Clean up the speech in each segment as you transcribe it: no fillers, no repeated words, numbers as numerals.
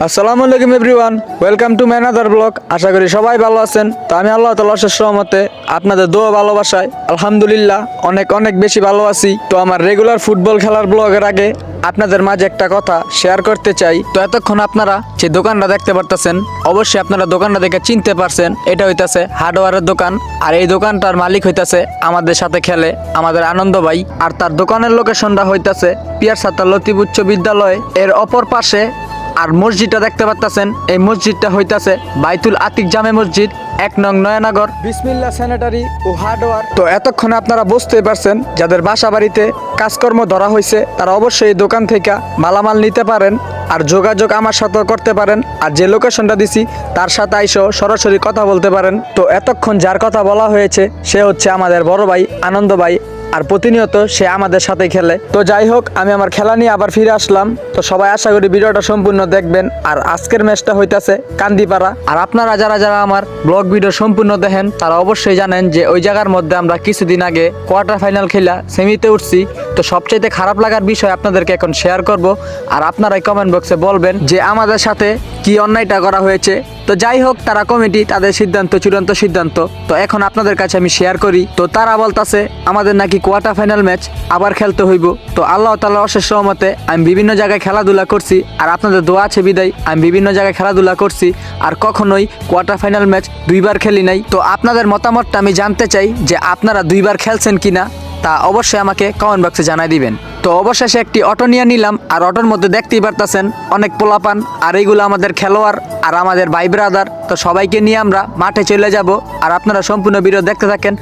আসসালামু আলাইকুম everyone, welcome to my another blog. আশা করি সবাই ভালো আছেন। তো আমি আল্লাহ তাআলার অশেষ রহমতে আপনাদের দোয়া ভালোবাসায় আলহামদুলিল্লাহ অনেক অনেক বেশি ভালো আছি। তো আমার রেগুলার ফুটবল খেলার ব্লগের আগে আপনাদের মাঝে একটা কথা শেয়ার করতে চাই। তো এতক্ষণ আপনারা যে দোকানটা দেখতে পারতেছেন, অবশ্যই আপনারা দোকানটা দেখে চিনতে পারছেন এটা হইতাছে হার্ডওয়্যারের দোকান। আর এই দোকানটার মালিক হইতাছে আমাদের সাথে খেলে আমাদের আনন্দ ভাই। আর তার দোকানের লোকেশনটা হইতাছে পিয়ার সাত্তার লতিফ উচ্চ বিদ্যালয় এর অপর পাশে। আর মসজিদটা দেখতে পাচ্ছেন, এই মসজিদটা হইতাছে বাইতুল আতিক জামে মসজিদ, ১ নং নয়ানগর, বিসমিল্লাহ স্যানিটারি ও হার্ডওয়্যার। তো এতক্ষণে আপনারা বুঝতেই পারছেন যাদের বাসা বাড়িতে কাজকর্ম ধরা হয়েছে তারা অবশ্যই এই দোকান থেকে মালামাল নিতে পারেন। আর যোগাযোগ আমার সাথেও করতে পারেন। আর যে লোকেশনটা দিছি তার সাথে আইসো সরাসরি কথা বলতে পারেন। তো এতক্ষণ যার কথা বলা হয়েছে সে হচ্ছে আমাদের বড় ভাই আনন্দ ভাই। আর প্রতিনিয়ত সে আমাদের সাথে খেলে। তো যাই হোক, আমি আমার খেলা নিয়ে আবার ফিরে আসলাম। তো সবাই আশা করি ভিডিওটা সম্পূর্ণ দেখবেন। আর আজকের ম্যাচটা হইতাছে কান্দিপাড়া। আর আপনারা যারা যারা আমার ব্লগ ভিডিও সম্পূর্ণ দেখেন তারা অবশ্যই জানেন যে ওই জায়গার মধ্যে আমরা কিছুদিন আগে কোয়ার্টার ফাইনাল খেলা সেমিতে উঠছি। তো সবচাইতে খারাপ লাগার বিষয় আপনাদেরকে এখন শেয়ার করব। আর আপনারাই কমেন্ট বক্সে বলবেন যে আমাদের সাথে কি অন্যায়টা করা হয়েছে। তো যাই হোক, তারা কমিটি তাদের সিদ্ধান্ত, চূড়ান্ত সিদ্ধান্ত তো এখন আপনাদের কাছে আমি শেয়ার করি। তো তারা বলতাছে আমাদের নাকি কোয়ার্টার ফাইনাল ম্যাচ আবার খেলতে হইব। তো আল্লাহ তাআলার অশেষ রহমতে আমি বিভিন্ন জায়গায় খেলাধুলা করছি। আর আপনাদের দোয়া আছে বিদায় আমি বিভিন্ন জায়গায় খেলাধুলা করছি। আর কখনোই কোয়ার্টার ফাইনাল ম্যাচ দুইবার খেলি নাই। তো আপনাদের মতামতটা আমি জানতে চাই যে আপনারা দুইবার খেলছেন কিনা, তা অবশ্যই আমাকে কমেন্ট বক্সে জানাই দিবেন। তো অবশেষে একটি অটো নিয়ে নিলাম। আর অটোর মধ্যে দেখতেই পারতেছেন অনেক পোলাপান। আর এইগুলো আমাদের খেলোয়াড় আর আমাদের ভাই ব্রাদার। তো সবাইকে নিয়ে আমরা মাঠে চলে যাব। আর আপনারা সম্পূর্ণ ভিডিও দেখতে থাকেন।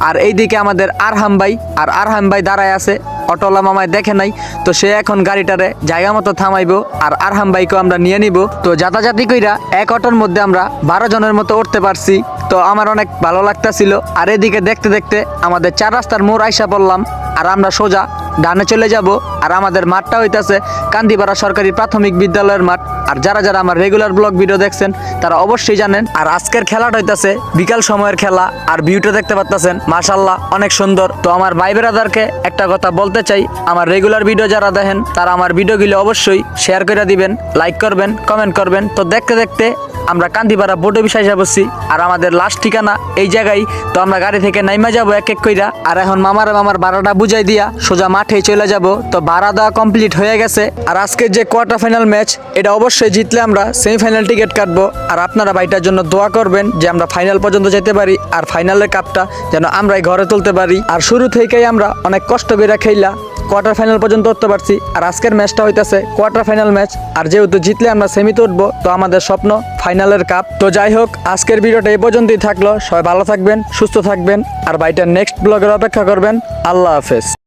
আর এইদিকে আমাদের আরহাম ভাই, আর আরহাম ভাই দাঁড়ায় আছে, অটোলা মামায় দেখে নাই। তো সে এখন গাড়িটারে জায়গা মতো থামাইবো। আর আরহাম ভাইকেও আমরা নিয়ে নিব। তো যাতাযাতি কইরা এক অটোর মধ্যে আমরা 12 জনের মতো উঠতে পারছি। তো আমার অনেক ভালো লাগতাছিল। আর এদিকে দেখতে দেখতে আমাদের 4 রাস্তার মোড় আইসা পড়লাম। আর আমরা সোজা ডানে চলে যাব। আর আমাদের মাঠটা হইতাছে কান্দিপাড়া সরকারি প্রাথমিক বিদ্যালয়ের মাঠ। আর যারা যারা আমার রেগুলার ব্লগ ভিডিও দেখছেন তারা অবশ্যই জানেন। আর আজকের খেলাটা হইতাছে বিকাল সময়ের খেলা। আর ভিউটা দেখতে পাচ্ছেন মাশাআল্লাহ অনেক সুন্দর। তো আমার ভাই ব্রাদারকে একটা কথা বলতে চাই, আমার রেগুলার ভিডিও যারা দেখেন তারা আমার ভিডিওগুলো অবশ্যই শেয়ার করে দিবেন, লাইক করবেন, কমেন্ট করবেন। তো দেখতে দেখতে আমরা কান্দিপাড়া বোটে বিষয় বসছি। আর আমাদের লাস্ট ঠিকানা এই জায়গায়। তো আমরা গাড়ি থেকে নাইমা যাবো এক এক কইরা। আর এখন মামার ভাড়াটা বুঝাই দিয়া সোজা মাঠে চলে যাব। তো ভাড়া দেওয়া কমপ্লিট হয়ে গেছে। আর আজকের যে কোয়ার্টার ফাইনাল ম্যাচ এটা অবশ্যই জিতলে আমরা সেমিফাইনাল টিকিট কাটবো। আর আপনারা ভাইটার জন্য দোয়া করবেন যে আমরা ফাইনাল পর্যন্ত যেতে পারি। আর ফাইনালের কাপটা যেন আমরাই ঘরে তুলতে পারি। আর শুরু থেকেই আমরা অনেক কষ্ট করে খেলা কোয়ার্টার ফাইনাল পর্যন্ত উঠতে পারছি। আর আজকের ম্যাচটা হইতাছে কোয়ার্টার ফাইনাল ম্যাচ। আর যেহেতু জিতলে আমরা সেমিতে উঠবো, তো আমাদের স্বপ্ন ফাইনালের কাপ। তো যাই হোক, আজকের ভিডিওটা এই পর্যন্তই থাকলো। সবাই ভালো থাকবেন, সুস্থ থাকবেন। আর ভাইটার নেক্সট ব্লগের অপেক্ষা করবেন। আল্লাহ হাফেজ।